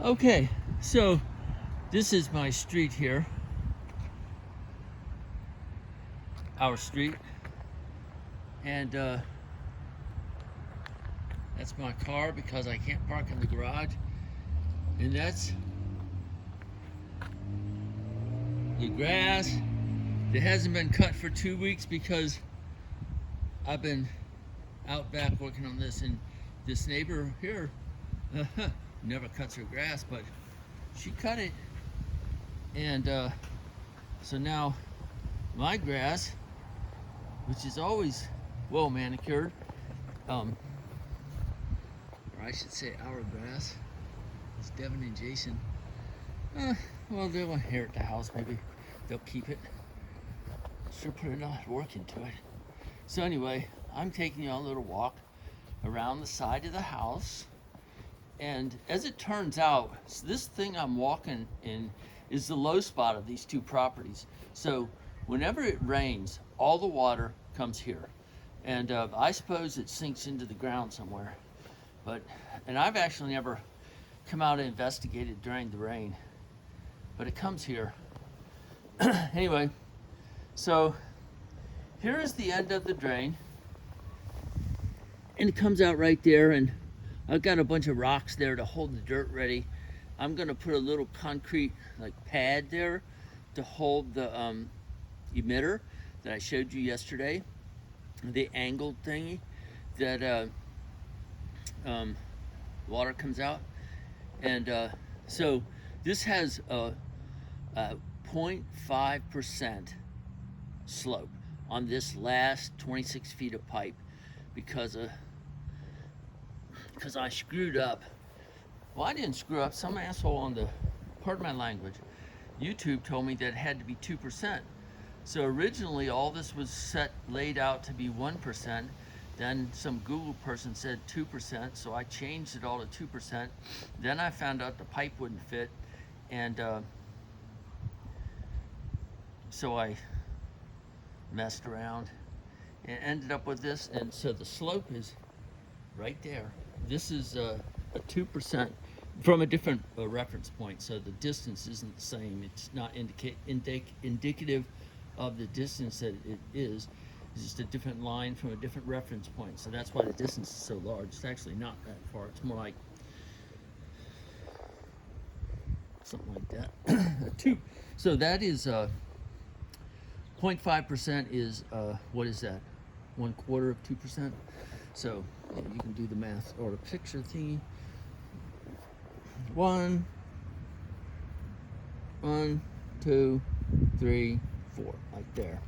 Okay, so this is my street here, our street, and that's my car because I can't park in the garage, and that's the grass that hasn't been cut for 2 weeks because I've been out back working on this, and this neighbor here never cuts her grass, but she cut it, and so now my grass, which is always well manicured, or I should say our grass, is Devin and Jason. Well, they'll inherit the house, maybe they'll keep it. Sure put a lot of work into it. So anyway, I'm taking you on a little walk around the side of the house. And as it turns out, this thing I'm walking in is the low spot of these two properties. So whenever it rains, all the water comes here. And I suppose it sinks into the ground somewhere. And I've actually never come out and investigated during the rain, but it comes here. Anyway, so here is the end of the drain. And it comes out right there, and I've got a bunch of rocks there to hold the dirt ready. I'm gonna put a little concrete pad there to hold the emitter that I showed you yesterday, the angled thingy that water comes out. And so this has a 0.5% slope on this last 26 feet of pipe because I screwed up. Well, I didn't screw up. Some asshole on the, pardon my language, YouTube told me that it had to be 2%. So originally all this was laid out to be 1%. Then some Google person said 2%, so I changed it all to 2%. Then I found out the pipe wouldn't fit, and so I messed around and ended up with this. And so the slope is right there. This is a 2% from a different reference point, so the distance isn't the same. It's not indicative of the distance that it is. It's just a different line from a different reference point, so that's why the distance is so large. It's actually not that far. It's more like something like that. Two. So that is 0.5% is what is that? 1/4 of 2%. So you can do the math or the picture thingy. 1, 2, 3, 4, like there.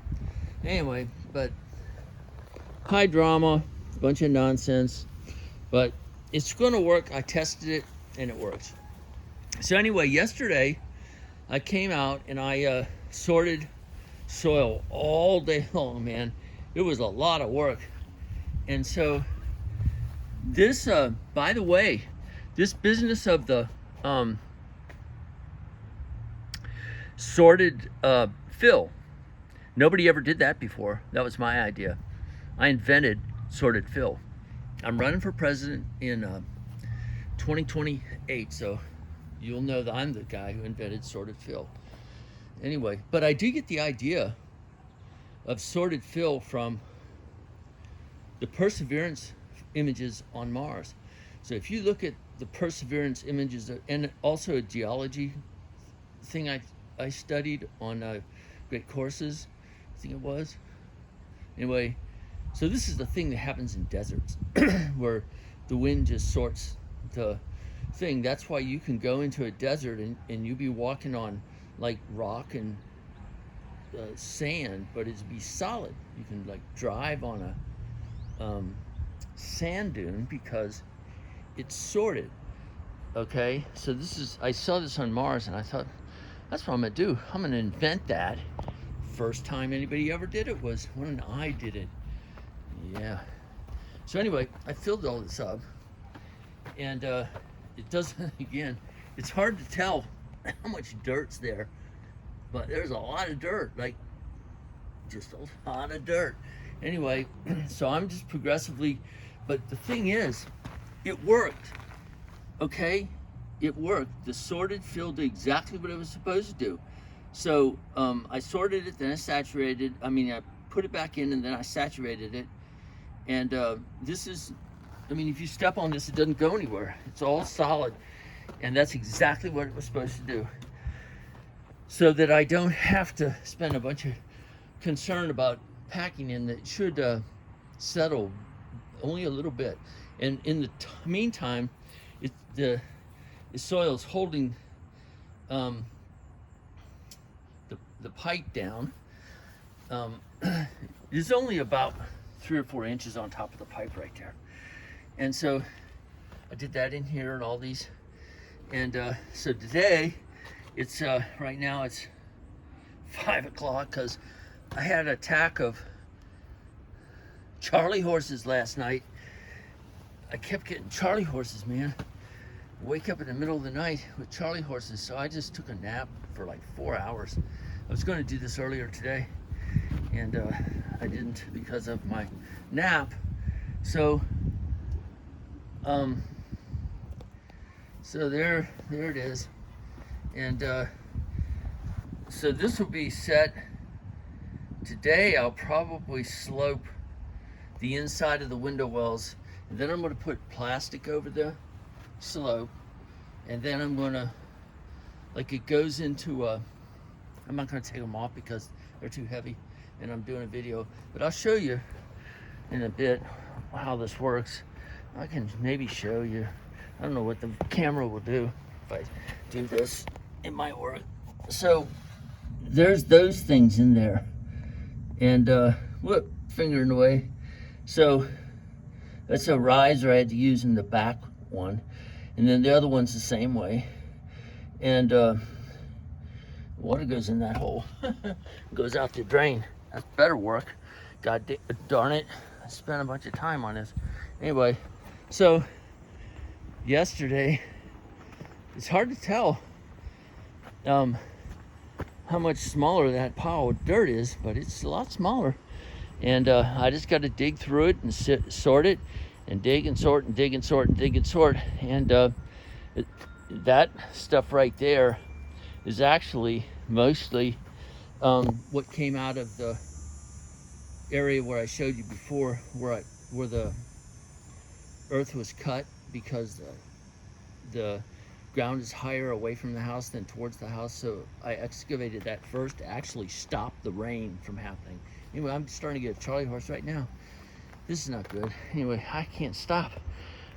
Anyway, but high drama, bunch of nonsense, but it's gonna work. I tested it and it works. So anyway, yesterday I came out and I sorted soil all day long, man. It was a lot of work. And so this, by the way, this business of the sorted fill, nobody ever did that before. That was my idea. I invented sorted fill. I'm running for president in 2028, so you'll know that I'm the guy who invented sorted fill. Anyway, but I do get the idea of sorted fill from the Perseverance images on Mars. So if you look at the Perseverance images, and also a geology thing I studied on Great Courses, I think it was. Anyway, so this is the thing that happens in deserts where the wind just sorts the thing. That's why you can go into a desert and you be walking on like rock and sand, but it'd be solid. You can drive on a sand dune because it's sorted. Okay, so I saw this on Mars and I thought, that's what I'm gonna do. I'm gonna invent that. First time anybody ever did it was when I did it. Yeah. So anyway, I filled all this up, and it doesn't, again, it's hard to tell how much dirt's there, but there's a lot of dirt, just a lot of dirt. Anyway, so I'm just progressively, but the thing is, it worked, okay? it worked. The sorted fill did exactly what it was supposed to do. So I sorted it, then I saturated. I put it back in, and then I saturated it. And this is, if you step on this, it doesn't go anywhere. It's all solid, and that's exactly what it was supposed to do. So that I don't have to spend a bunch of concern about packing in. That should settle only a little bit. And in the meantime, the soil is holding the pipe down. There's only about 3 or 4 inches on top of the pipe right there. And so I did that in here and all these. And so today, it's right now it's 5 o'clock because I had an attack of Charlie horses last night. I kept getting Charlie horses, man. Wake up in the middle of the night with Charlie horses. So I just took a nap for like 4 hours. I was going to do this earlier today, and I didn't because of my nap. So so there it is. And so this will be set. Today I'll probably slope the inside of the window wells, and then I'm going to put plastic over the slope, and then I'm going to, it goes into I'm not going to take them off because they're too heavy and I'm doing a video, but I'll show you in a bit how this works. I can maybe show you. I don't know what the camera will do if I do this. It might work. So there's those things in there, and whoop, finger in the way. So that's a riser I had to use in the back one, and then the other one's the same way. And water goes in that hole. Goes out the drain. That's better work. God darn it, I spent a bunch of time on this. Anyway, so yesterday, it's hard to tell how much smaller that pile of dirt is, but it's a lot smaller. And I just got to dig through it and sort it, and dig and sort and dig and sort and dig and sort. And that stuff right there is actually mostly what came out of the area where I showed you before, where the earth was cut because the ground is higher away from the house than towards the house. So I excavated that first to actually stop the rain from happening. Anyway, I'm starting to get a Charlie horse right now. This is not good. Anyway, I can't stop.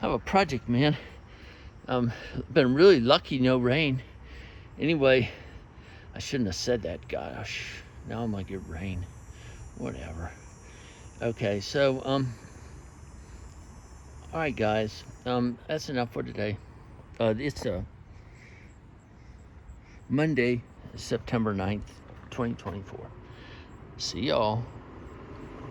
I have a project, man. Been really lucky, no rain. Anyway, I shouldn't have said that, gosh. Now I'm gonna get rain. Whatever. Okay, so all right, guys. That's enough for today. It's Monday, September 9th, 2024. See y'all.